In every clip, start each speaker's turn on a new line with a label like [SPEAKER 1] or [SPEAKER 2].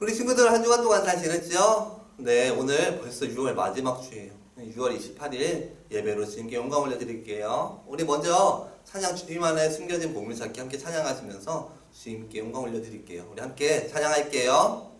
[SPEAKER 1] 우리 친구들 한 주간 동안 잘 지냈죠? 네, 오늘 벌써 6월 마지막 주예요. 6월 28일 예배로 주님께 영광 올려드릴게요. 우리 먼저 찬양 주님 안에 숨겨진 보물찾기 함께 찬양하시면서 주님께 영광 올려드릴게요. 우리 함께 찬양할게요.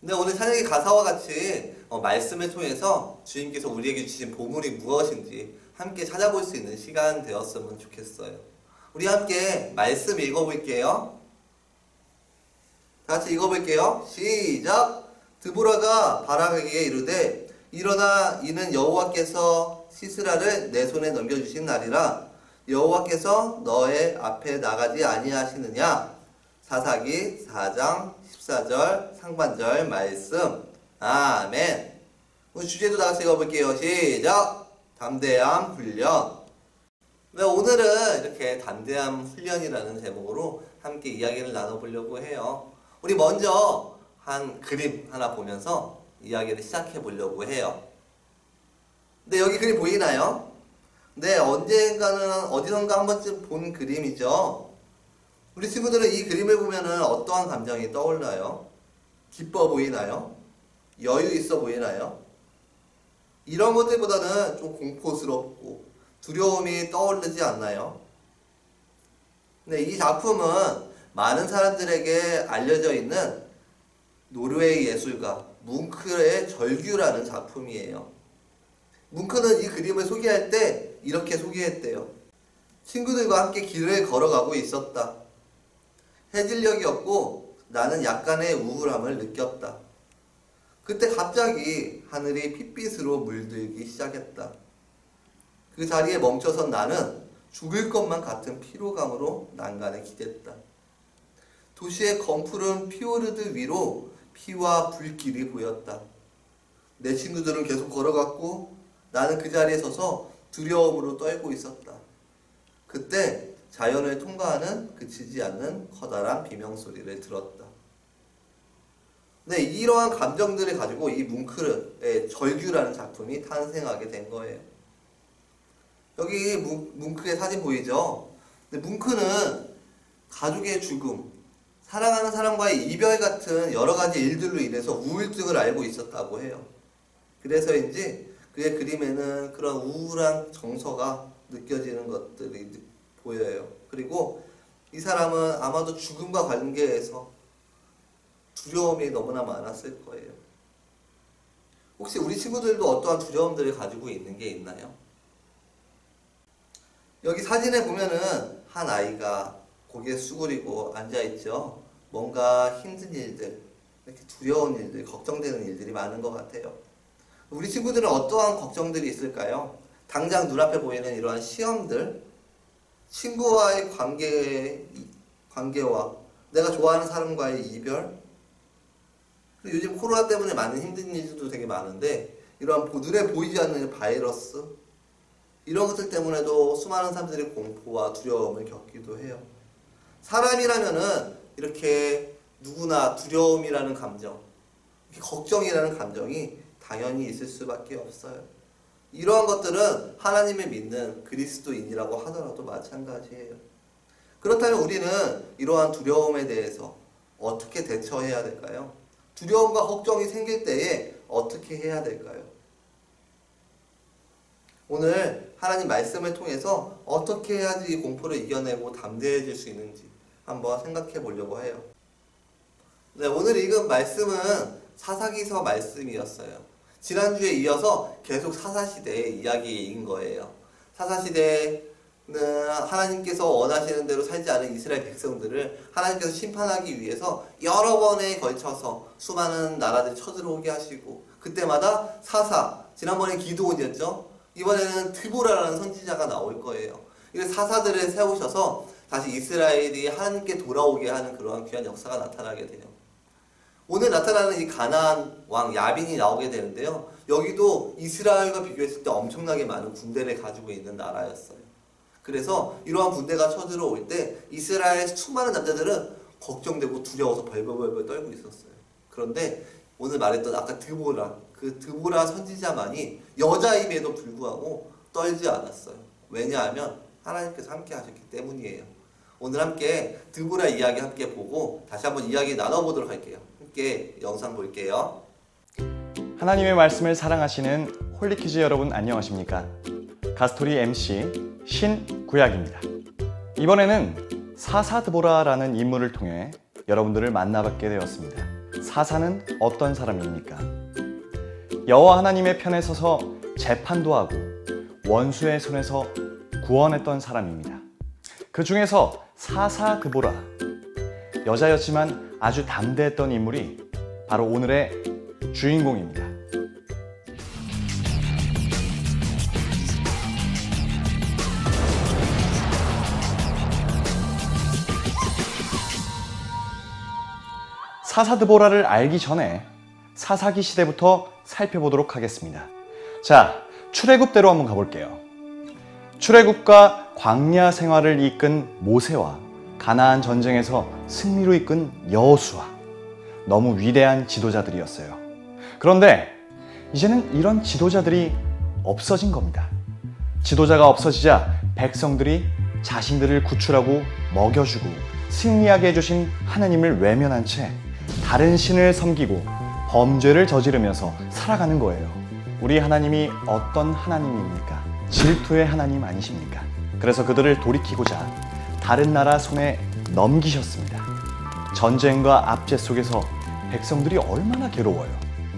[SPEAKER 1] 네, 오늘 찬양의 가사와 같이 말씀을 통해서 주님께서 우리에게 주신 보물이 무엇인지 함께 찾아볼 수 있는 시간 되었으면 좋겠어요. 우리 함께 말씀 읽어볼게요. 다 같이 읽어볼게요. 시작! 드보라가 바락에게 이르되 일어나 이는 여호와께서 시스라를 내 손에 넘겨주신 날이라 여호와께서 너의 앞에 나가지 아니하시느냐. 사사기 4장 14절 상반절 말씀. 아멘. 우리 주제도 다같이 읽어볼게요. 시작! 담대함 훈련. 네, 오늘은 이렇게 담대함 훈련이라는 제목으로 함께 이야기를 나눠보려고 해요. 우리 먼저 한 그림 하나 보면서 이야기를 시작해 보려고 해요. 네, 여기 그림 보이나요? 네, 언젠가는 어디선가 한 번쯤 본 그림이죠. 우리 친구들은 이 그림을 보면은 어떠한 감정이 떠올라요? 기뻐 보이나요? 여유 있어 보이나요? 이런 것들보다는 좀 공포스럽고 두려움이 떠오르지 않나요? 네, 이 작품은 많은 사람들에게 알려져 있는 노르웨이 예술가 뭉크의 절규라는 작품이에요. 뭉크는 이 그림을 소개할 때 이렇게 소개했대요. 친구들과 함께 길을 걸어가고 있었다. 해질녘이었고 나는 약간의 우울함을 느꼈다. 그때 갑자기 하늘이 핏빛으로 물들기 시작했다. 그 자리에 멈춰선 나는 죽을 것만 같은 피로감으로 난간에 기댔다. 도시의 검푸른 피오르드 위로 피와 불길이 보였다. 내 친구들은 계속 걸어갔고 나는 그 자리에 서서 두려움으로 떨고 있었다. 그때 자연을 통과하는 그치지 않는 커다란 비명소리를 들었다. 네, 이러한 감정들을 가지고 이 뭉크의 절규라는 작품이 탄생하게 된 거예요. 여기 뭉크의 사진 보이죠? 근데 뭉크는 가족의 죽음, 사랑하는 사람과의 이별 같은 여러 가지 일들로 인해서 우울증을 앓고 있었다고 해요. 그래서인지 그의 그림에는 그런 우울한 정서가 느껴지는 것들이 보여요. 그리고 이 사람은 아마도 죽음과 관계해서 두려움이 너무나 많았을 거예요. 혹시 우리 친구들도 어떠한 두려움들을 가지고 있는 게 있나요? 여기 사진에 보면은 한 아이가 고개 수그리고 앉아있죠. 뭔가 힘든 일들, 이렇게 두려운 일들, 걱정되는 일들이 많은 것 같아요. 우리 친구들은 어떠한 걱정들이 있을까요? 당장 눈앞에 보이는 이러한 시험들, 친구와의 관계와 내가 좋아하는 사람과의 이별, 그리고 요즘 코로나 때문에 많은 힘든 일들도 되게 많은데 이러한 눈에 보이지 않는 바이러스, 이런 것들 때문에도 수많은 사람들이 공포와 두려움을 겪기도 해요. 사람이라면은 이렇게 누구나 두려움이라는 감정, 걱정이라는 감정이 당연히 있을 수밖에 없어요. 이러한 것들은 하나님을 믿는 그리스도인이라고 하더라도 마찬가지예요. 그렇다면 우리는 이러한 두려움에 대해서 어떻게 대처해야 될까요? 두려움과 걱정이 생길 때에 어떻게 해야 될까요? 오늘 하나님 말씀을 통해서 어떻게 해야지 이 공포를 이겨내고 담대해질 수 있는지 한번 생각해 보려고 해요. 네, 오늘 읽은 말씀은 사사기서 말씀이었어요. 지난주에 이어서 계속 사사시대의 이야기인 거예요. 사사시대는 하나님께서 원하시는 대로 살지 않은 이스라엘 백성들을 하나님께서 심판하기 위해서 여러 번에 걸쳐서 수많은 나라들이 쳐들어오게 하시고, 그때마다 사사, 지난번에 기드온이었죠. 이번에는 드보라라는 선지자가 나올 거예요. 이 사사들을 세우셔서 다시 이스라엘이 하나님께 돌아오게 하는 그러한 귀한 역사가 나타나게 돼요. 오늘 나타나는 이 가나안 왕 야빈이 나오게 되는데요. 여기도 이스라엘과 비교했을 때 엄청나게 많은 군대를 가지고 있는 나라였어요. 그래서 이러한 군대가 쳐들어올 때 이스라엘의 수많은 남자들은 걱정되고 두려워서 벌벌벌 떨고 있었어요. 그런데 오늘 말했던 아까 드보라, 그 드보라 선지자만이 여자임에도 불구하고 떨지 않았어요. 왜냐하면 하나님께서 함께 하셨기 때문이에요. 오늘 함께 드보라 이야기 함께 보고 다시 한번 이야기 나눠보도록 할게요. 함께 영상 볼게요.
[SPEAKER 2] 하나님의 말씀을 사랑하시는 홀리키즈 여러분 안녕하십니까? 가스토리 MC 신구약입니다. 이번에는 사사 드보라라는 인물을 통해 여러분들을 만나뵙게 되었습니다. 사사는 어떤 사람입니까? 여호와 하나님의 편에 서서 재판도 하고 원수의 손에서 구원했던 사람입니다. 그 중에서 사사 드보라, 여자였지만 아주 담대했던 인물이 바로 오늘의 주인공입니다. 사사 드보라를 알기 전에 사사기 시대부터 살펴보도록 하겠습니다. 자, 출애굽대로 한번 가볼게요. 출애굽과 광야 생활을 이끈 모세와 가나안 전쟁에서 승리로 이끈 여호수아, 너무 위대한 지도자들이었어요. 그런데 이제는 이런 지도자들이 없어진 겁니다. 지도자가 없어지자 백성들이 자신들을 구출하고 먹여주고 승리하게 해주신 하나님을 외면한 채 다른 신을 섬기고 범죄를 저지르면서 살아가는 거예요. 우리 하나님이 어떤 하나님입니까? 질투의 하나님 아니십니까? 그래서 그들을 돌이키고자 다른 나라 손에 넘기셨습니다. 전쟁과 압제 속에서 백성들이 얼마나 괴로워요.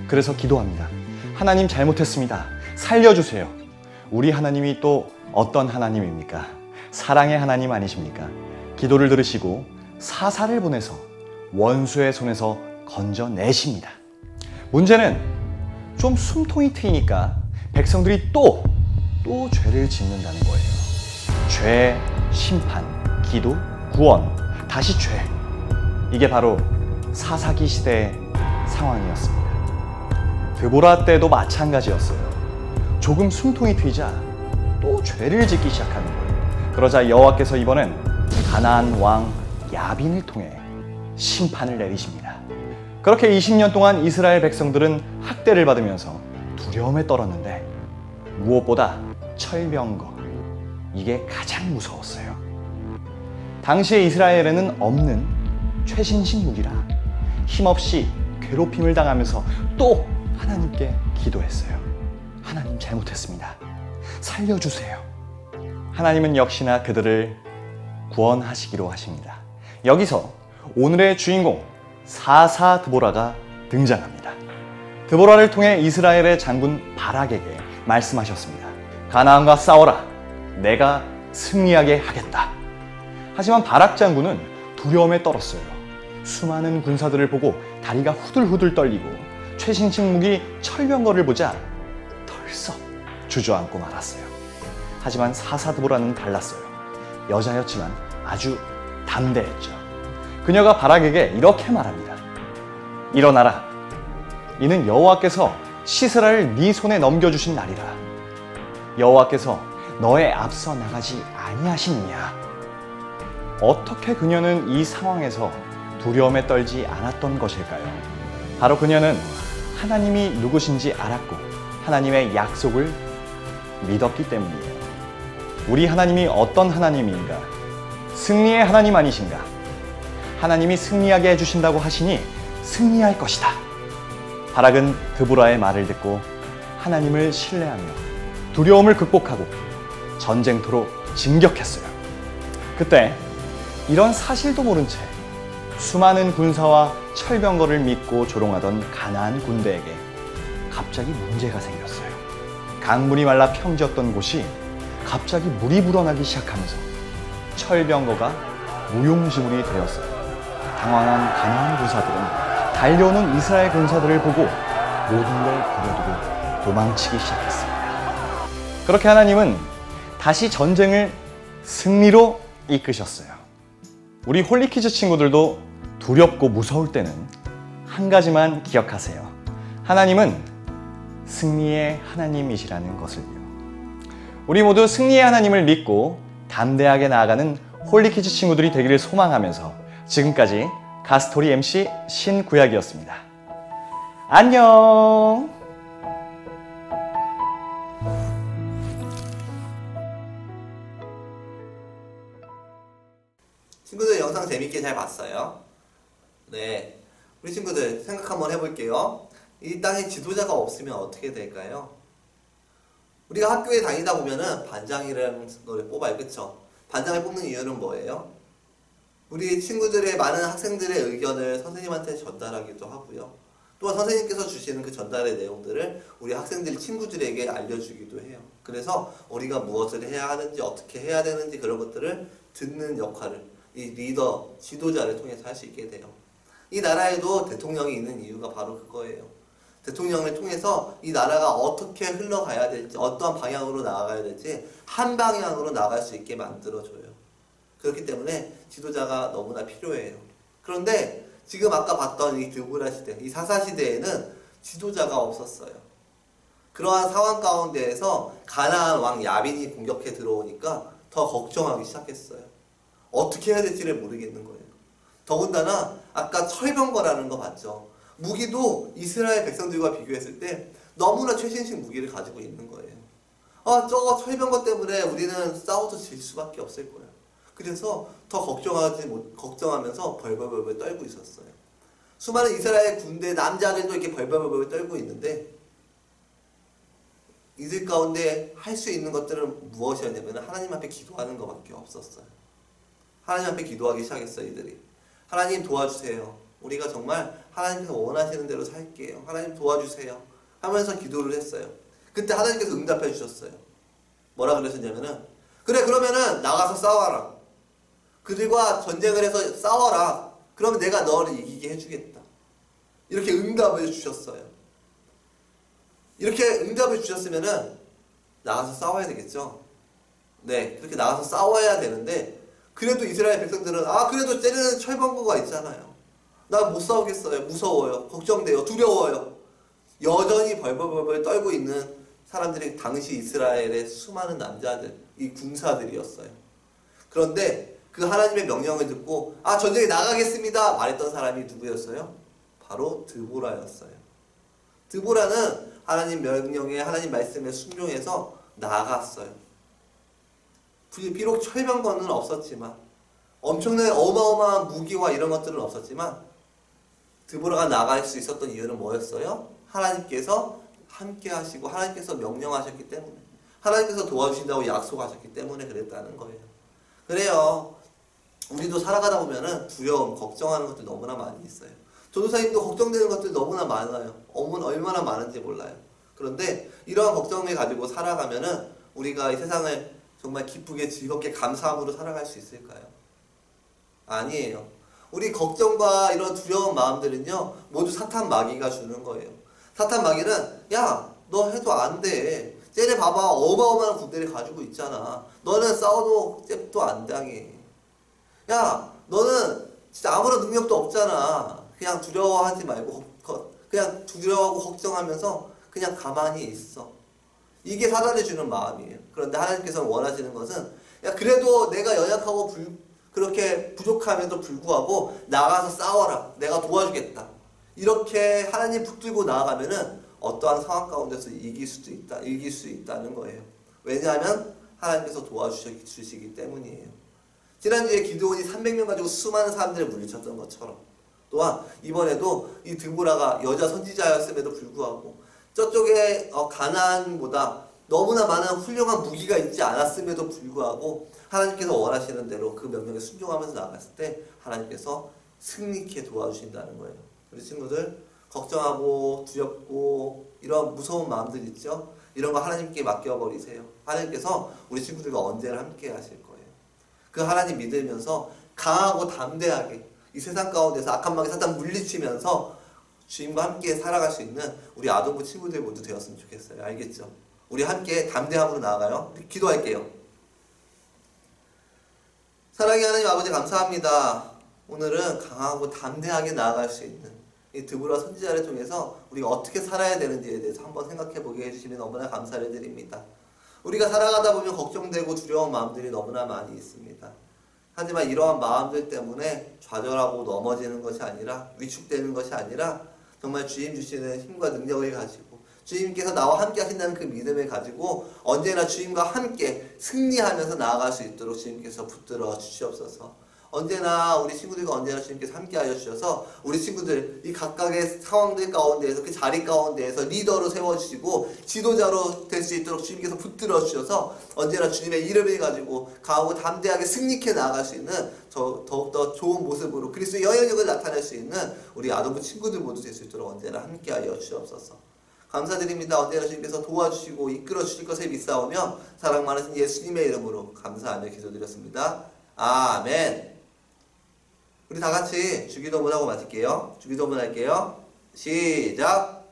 [SPEAKER 2] 그래서 기도합니다. 하나님 잘못했습니다. 살려주세요. 우리 하나님이 또 어떤 하나님입니까? 사랑의 하나님 아니십니까? 기도를 들으시고 사사를 보내서 원수의 손에서 건져내십니다. 문제는 좀 숨통이 트이니까 백성들이 또 죄를 짓는다는 거예요. 죄, 심판, 기도, 구원, 다시 죄. 이게 바로 사사기 시대의 상황이었습니다. 드보라 때도 마찬가지였어요. 조금 숨통이 트이자 또 죄를 짓기 시작하는 거예요. 그러자 여호와께서 이번엔 가나안 왕 야빈을 통해 심판을 내리십니다. 그렇게 20년 동안 이스라엘 백성들은 학대를 받으면서 두려움에 떨었는데 무엇보다 철병거, 이게 가장 무서웠어요. 당시에 이스라엘에는 없는 최신식 무기라 힘없이 괴롭힘을 당하면서 또 하나님께 기도했어요. 하나님, 잘못했습니다. 살려주세요. 하나님은 역시나 그들을 구원하시기로 하십니다. 여기서 오늘의 주인공 사사 드보라가 등장합니다. 드보라를 통해 이스라엘의 장군 바락에게 말씀하셨습니다. 가나안과 싸워라. 내가 승리하게 하겠다. 하지만 바락 장군은 두려움에 떨었어요. 수많은 군사들을 보고 다리가 후들후들 떨리고 최신식 무기 철병거를 보자 덜썩 주저앉고 말았어요. 하지만 사사 드보라는 달랐어요. 여자였지만 아주 담대했죠. 그녀가 바락에게 이렇게 말합니다. 일어나라. 이는 여호와께서 시스라를 네 손에 넘겨주신 날이라. 여호와께서 너의 앞서 나가지 아니하시느냐. 어떻게 그녀는 이 상황에서 두려움에 떨지 않았던 것일까요? 바로 그녀는 하나님이 누구신지 알았고 하나님의 약속을 믿었기 때문이에요. 우리 하나님이 어떤 하나님인가? 승리의 하나님 아니신가? 하나님이 승리하게 해주신다고 하시니 승리할 것이다. 바락은 드보라의 말을 듣고 하나님을 신뢰하며 두려움을 극복하고 전쟁터로 진격했어요. 그때 이런 사실도 모른 채 수많은 군사와 철병거를 믿고 조롱하던 가나안 군대에게 갑자기 문제가 생겼어요. 강물이 말라 평지였던 곳이 갑자기 물이 불어나기 시작하면서 철병거가 무용지물이 되었어요. 당황한 가나안 군사들은 달려오는 이스라엘 군사들을 보고 모든 걸 버려두고 도망치기 시작했습니다. 그렇게 하나님은 다시 전쟁을 승리로 이끄셨어요. 우리 홀리키즈 친구들도 두렵고 무서울 때는 한 가지만 기억하세요. 하나님은 승리의 하나님이시라는 것을요. 우리 모두 승리의 하나님을 믿고 담대하게 나아가는 홀리키즈 친구들이 되기를 소망하면서 지금까지 가스토리 MC 신구약이었습니다. 안녕!
[SPEAKER 1] 친구들 영상 재밌게 잘 봤어요? 네, 우리 친구들 생각 한번 해볼게요. 이 땅에 지도자가 없으면 어떻게 될까요? 우리가 학교에 다니다 보면은 반장이라는 걸 뽑아요, 그쵸? 반장을 뽑는 이유는 뭐예요? 우리 친구들의 많은 학생들의 의견을 선생님한테 전달하기도 하고요. 또한 선생님께서 주시는 그 전달의 내용들을 우리 학생들 친구들에게 알려주기도 해요. 그래서 우리가 무엇을 해야 하는지, 어떻게 해야 되는지 그런 것들을 듣는 역할을 이 리더, 지도자를 통해서 할 수 있게 돼요. 이 나라에도 대통령이 있는 이유가 바로 그거예요. 대통령을 통해서 이 나라가 어떻게 흘러가야 될지, 어떠한 방향으로 나아가야 될지 한 방향으로 나아갈 수 있게 만들어줘요. 그렇기 때문에 지도자가 너무나 필요해요. 그런데 지금 아까 봤던 이 드보라 시대, 이 사사 시대에는 지도자가 없었어요. 그러한 상황 가운데에서 가나안 왕 야빈이 공격해 들어오니까 더 걱정하기 시작했어요. 어떻게 해야 될지를 모르겠는 거예요. 더군다나 아까 철병거라는 거 봤죠. 무기도 이스라엘 백성들과 비교했을 때 너무나 최신식 무기를 가지고 있는 거예요. 저거 철병거 때문에 우리는 싸워서 질 수밖에 없을 거예요. 그래서 더 걱정하면서 벌벌벌 떨고 있었어요. 수많은 이스라엘 군대 남자들도 이렇게 벌벌벌 떨고 있는데 이들 가운데 할 수 있는 것들은 무엇이었냐면 하나님 앞에 기도하는 것밖에 없었어요. 하나님 앞에 기도하기 시작했어요, 이들이. 하나님 도와주세요. 우리가 정말 하나님께서 원하시는 대로 살게요. 하나님 도와주세요. 하면서 기도를 했어요. 그때 하나님께서 응답해 주셨어요. 뭐라 그러셨냐면은 그래, 그러면은 나가서 싸워라. 그들과 전쟁을 해서 싸워라. 그러면 내가 너를 이기게 해주겠다. 이렇게 응답을 주셨어요. 이렇게 응답을 주셨으면은 나가서 싸워야 되겠죠. 네, 그렇게 나가서 싸워야 되는데 그래도 이스라엘 백성들은 그래도 쟤네는 철번거가 있잖아요. 나 못 싸우겠어요. 무서워요. 걱정돼요. 두려워요. 여전히 벌벌벌벌 떨고 있는 사람들이 당시 이스라엘의 수많은 남자들, 이 군사들이었어요. 그런데 그 하나님의 명령을 듣고 전쟁에 나가겠습니다 말했던 사람이 누구였어요? 바로 드보라였어요. 드보라는 하나님 명령에 하나님 말씀에 순종해서 나갔어요. 비록 철병거는 없었지만 엄청나게 어마어마한 무기와 이런 것들은 없었지만 드보라가 나갈 수 있었던 이유는 뭐였어요? 하나님께서 함께 하시고 하나님께서 명령하셨기 때문에, 하나님께서 도와주신다고 약속하셨기 때문에 그랬다는 거예요. 그래요. 우리도 살아가다 보면은 두려움, 걱정하는 것들 너무나 많이 있어요. 전도사님도 걱정되는 것들 너무나 많아요. 얼마나 많은지 몰라요. 그런데 이러한 걱정을 가지고 살아가면은 우리가 이 세상을 정말 기쁘게 즐겁게 감사함으로 살아갈 수 있을까요? 아니에요. 우리 걱정과 이런 두려운 마음들은요, 모두 사탄 마귀가 주는 거예요. 사탄 마귀는 야, 너 해도 안 돼. 쟤네 봐봐, 어마어마한 군대를 가지고 있잖아. 너는 싸워도 잽도 안 당해. 야, 너는 진짜 아무런 능력도 없잖아. 그냥 두려워하지 말고 그냥 두려워하고 걱정하면서 그냥 가만히 있어. 이게 사단이 주는 마음이에요. 그런데 하나님께서는 원하시는 것은 야, 그래도 내가 연약하고 그렇게 부족함에도 불구하고 나가서 싸워라. 내가 도와주겠다. 이렇게 하나님 붙들고 나아가면은 어떠한 상황 가운데서 이길 수 있다는 거예요. 왜냐하면 하나님께서 도와주시기 때문이에요. 지난주에 기드온이 300명 가지고 수많은 사람들을 물리쳤던 것처럼, 또한 이번에도 이 드보라가 여자 선지자였음에도 불구하고 저쪽에 가나안보다 너무나 많은 훌륭한 무기가 있지 않았음에도 불구하고 하나님께서 원하시는 대로 그 명령에 순종하면서 나갔을 때 하나님께서 승리케 도와주신다는 거예요. 우리 친구들, 걱정하고 두렵고 이런 무서운 마음들 있죠? 이런 거 하나님께 맡겨버리세요. 하나님께서 우리 친구들과 언제나 함께 하실 거예요. 그 하나님 믿으면서 강하고 담대하게 이 세상 가운데서 악한 마귀 사탄 물리치면서 주님과 함께 살아갈 수 있는 우리 아동부 친구들 모두 되었으면 좋겠어요. 알겠죠? 우리 함께 담대함으로 나아가요. 기도할게요. 사랑의 하나님 아버지, 감사합니다. 오늘은 강하고 담대하게 나아갈 수 있는 이 드보라 선지자를 통해서 우리가 어떻게 살아야 되는지에 대해서 한번 생각해 보게 해주시면 너무나 감사를 드립니다. 우리가 살아가다 보면 걱정되고 두려운 마음들이 너무나 많이 있습니다. 하지만 이러한 마음들 때문에 좌절하고 넘어지는 것이 아니라, 위축되는 것이 아니라 정말 주님 주시는 힘과 능력을 가지고 주님께서 나와 함께 하신다는 그 믿음을 가지고 언제나 주님과 함께 승리하면서 나아갈 수 있도록 주님께서 붙들어 주시옵소서. 언제나 우리 친구들과 언제나 주님께서 함께 하여 주셔서 우리 친구들 이 각각의 상황들 가운데에서 그 자리 가운데에서 리더로 세워주시고 지도자로 될 수 있도록 주님께서 붙들어 주셔서 언제나 주님의 이름을 가지고 강하고 담대하게 승리케 나아갈 수 있는 더욱더 좋은 모습으로 그리스도의 영향력을 나타낼 수 있는 우리 아동부 친구들 모두 될 수 있도록 언제나 함께 하여 주시옵소서. 감사드립니다. 언제나 주님께서 도와주시고 이끌어 주실 것을 믿사오며 사랑 많으신 예수님의 이름으로 감사하며 기도드렸습니다. 아멘. 우리 다 같이 주기도문하고 마칠게요. 주기도문 할게요. 시작.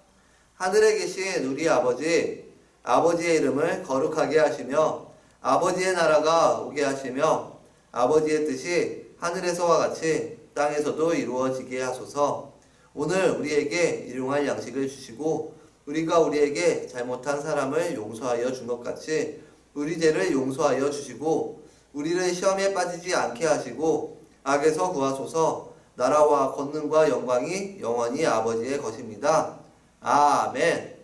[SPEAKER 1] 하늘에 계신 우리 아버지, 아버지의 이름을 거룩하게 하시며 아버지의 나라가 오게 하시며 아버지의 뜻이 하늘에서와 같이 땅에서도 이루어지게 하소서. 오늘 우리에게 일용할 양식을 주시고 우리가 우리에게 잘못한 사람을 용서하여 준 것 같이 우리 죄를 용서하여 주시고 우리를 시험에 빠지지 않게 하시고 악에서 구하소서. 나라와 권능과 영광이 영원히 아버지의 것입니다. 아멘.